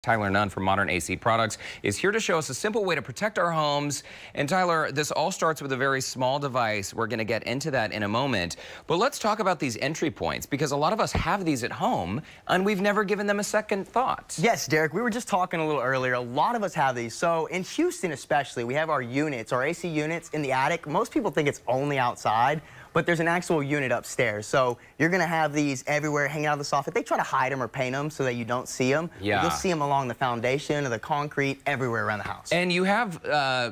Tyler Nunn from Modern AC Products is here to show us a simple way to protect our homes. And Tyler, this all starts with a very small device. We're going to get into that in a moment. But let's talk about these entry points, because a lot of us have these at home and we've never given them a second thought. Yes, Derek, we were just talking a little earlier. A lot of us have these. So in Houston especially, we have our units, our AC units in the attic. Most people think it's only outside, but there's an actual unit upstairs. So you're going to have these everywhere hanging out of the soffit. They try to hide them or paint them so that you don't see them. Yeah. You'll see them along the foundation or the concrete everywhere around the house. And you have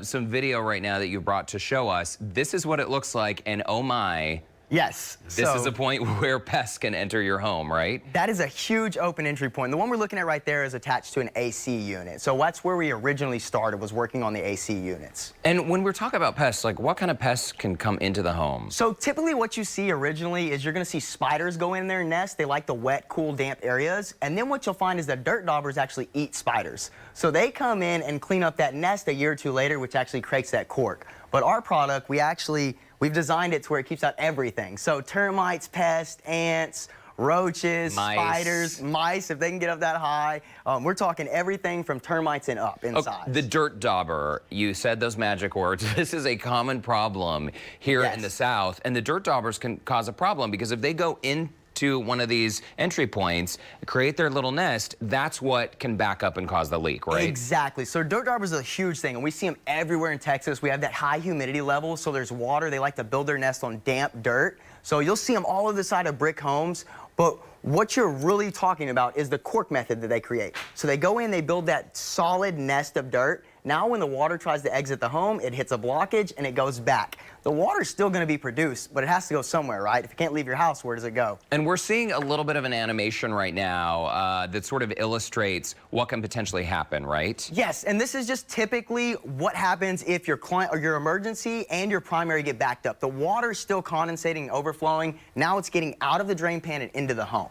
some video right now that you brought to show us. This is what it looks like, and oh my. Yes. This is a point where pests can enter your home, right? That is a huge open entry point. The one we're looking at right there is attached to an AC unit. So that's where we originally started, was working on the AC units. And when we're talking about pests, like what kind of pests can come into the home? So typically what you see originally is you're going to see spiders go in their nest. They like the wet, cool, damp areas. And then what you'll find is that dirt daubers actually eat spiders. So they come in and clean up that nest a year or two later, which actually creates that cork. But our product, we've designed it to where it keeps out everything. So termites, pests, ants, roaches, spiders, mice, if they can get up that high. We're talking everything from termites and up in size. The dirt dauber, you said those magic words. This is a common problem here in the South. And the dirt daubers can cause a problem because if they go into one of these entry points, create their little nest, that's what can back up and cause the leak, right? Exactly. So dirt dauber is a huge thing, and we see them everywhere in Texas. We have that high humidity level, so there's water. They like to build their nest on damp dirt. So you'll see them all over the side of brick homes, but what you're really talking about is the cork method that they create. So they go in, they build that solid nest of dirt. Now when the water tries to exit the home, it hits a blockage and it goes back. The water's still going to be produced, but it has to go somewhere, right? If you can't leave your house, where does it go? And we're seeing a little bit of an animation right now that sort of illustrates what can potentially happen, right? Yes, and this is just typically what happens if your client or your emergency and your primary get backed up. The water's still condensating and overflowing. Now it's getting out of the drain pan and into the home.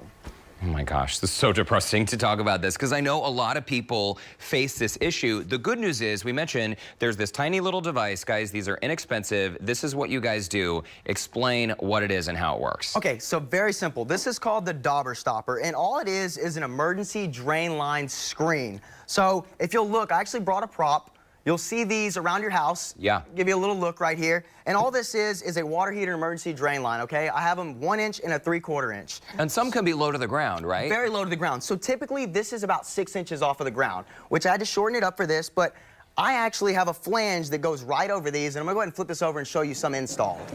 Oh my gosh, this is so depressing to talk about this because I know a lot of people face this issue. The good news is, we mentioned there's this tiny little device. Guys, these are inexpensive. This is what you guys do. Explain what it is and how it works. Okay, so very simple. This is called the Dauber Stopper, and all it is an emergency drain line screen. So if you'll look, I actually brought a prop. You'll see these around your house. Yeah. Give you a little look right here. And all this is a water heater emergency drain line, okay? I have them 1 inch and a 3/4 inch. And some can be low to the ground, right? Very low to the ground. So typically this is about 6 inches off of the ground, which I had to shorten it up for this, but I actually have a flange that goes right over these, and I'm gonna go ahead and flip this over and show you some installed.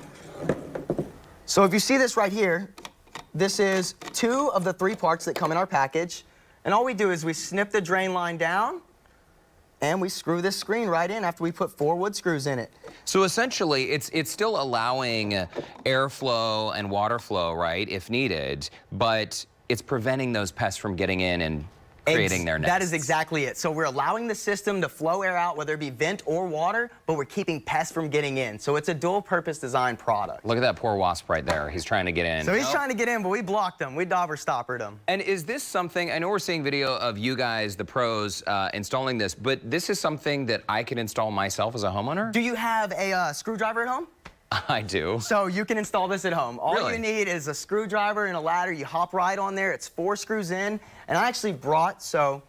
So if you see this right here, this is 2 of the 3 parts that come in our package. And all we do is we snip the drain line down, and we screw this screen right in after we put 4 wood screws in it. So essentially, it's still allowing airflow and water flow, right, if needed, but it's preventing those pests from getting in and creating their nests. That is exactly it. So we're allowing the system to flow air out, whether it be vent or water, but we're keeping pests from getting in. So it's a dual-purpose design product. Look at that poor wasp right there. He's trying to get in. So he's trying to get in, but we blocked him. We Dauber Stoppered him. And is this something, I know we're seeing video of you guys, the pros, installing this, but this is something that I can install myself as a homeowner? Do you have a screwdriver at home? I do. So you can install this at home. All you need is a screwdriver and a ladder. You hop right on there. It's 4 screws in. And I actually brought, I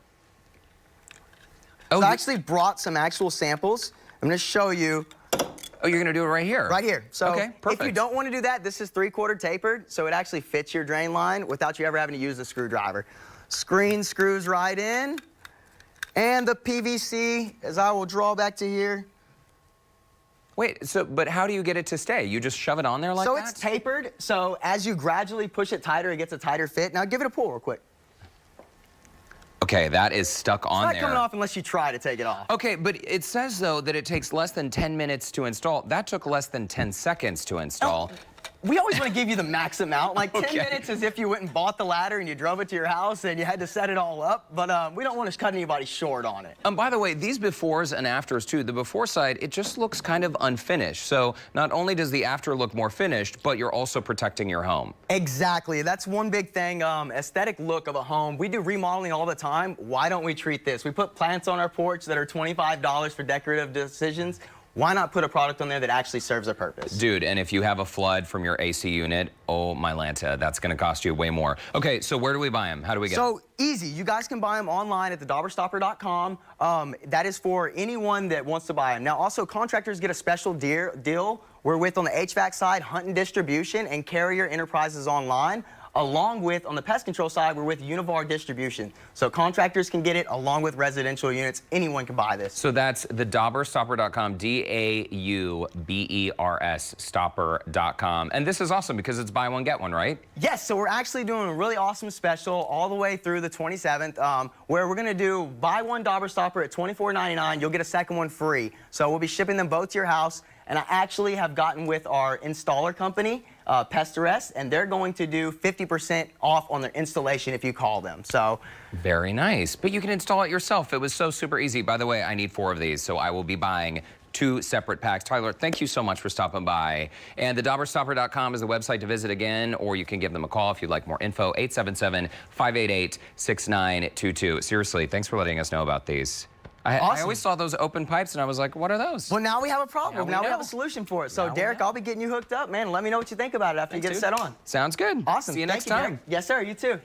actually brought some actual samples. I'm going to show you. Oh, you're going to do it right here? Right here. So okay, perfect. If you don't want to do that, this is 3/4 tapered, so it actually fits your drain line without you ever having to use the screwdriver. Screen screws right in. And the PVC, as I will draw back to here. Wait, but how do you get it to stay? You just shove it on there like that? So it's tapered, so as you gradually push it tighter, it gets a tighter fit. Now give it a pull real quick. Okay, that is stuck on there. It's not coming off unless you try to take it off. Okay, but it says, though, that it takes less than 10 minutes to install. That took less than 10 seconds to install. We always want to give you the max amount. Like 10 minutes as if you went and bought the ladder and you drove it to your house and you had to set it all up. But we don't want to cut anybody short on it. By the way, these befores and afters, too, the before side, it just looks kind of unfinished. So not only does the after look more finished, but you're also protecting your home. Exactly. That's one big thing. Aesthetic look of a home. We do remodeling all the time. Why don't we treat this? We put plants on our porch that are $25 for decorative decisions. why not put a product on there that actually serves a purpose? Dude, and if you have a flood from your AC unit, oh my Lanta, that's going to cost you way more. Okay, so where do we buy them? How do we get them? So easy. You guys can buy them online at the dauberstopper.com. That is for anyone that wants to buy them. Now, also, contractors get a special deal. We're with, on the HVAC side, Hunt and Distribution and Carrier Enterprises Online. Along with, on the pest control side, we're with Univar Distribution. So contractors can get it along with residential units. Anyone can buy this. So that's the DauberStopper.com, DAUBERS stopper.com. And this is awesome because it's buy one, get one, right? Yes, so we're actually doing a really awesome special all the way through the 27th, where we're going to do buy one Dauber Stopper at $24.99. You'll get a second one free. So we'll be shipping them both to your house. And I actually have gotten with our installer company, Pest Arrest, and they're going to do 50% off on their installation if you call them. So very nice. But you can install it yourself. It was so super easy. By the way, I need 4 of these, so I will be buying 2 separate packs. Tyler, thank you so much for stopping by. And the DauberStopper.com is the website to visit again, or you can give them a call if you'd like more info, 877-588-6922. Seriously, thanks for letting us know about these. I always saw those open pipes, and I was like, what are those? Well, now we have a problem. Now we have a solution for it. So, Now Derek, I'll be getting you hooked up, man. Let me know what you think about it after you get it set on. Sounds good. Awesome. See you next Thank you, time. Derek. Yes, sir. You too.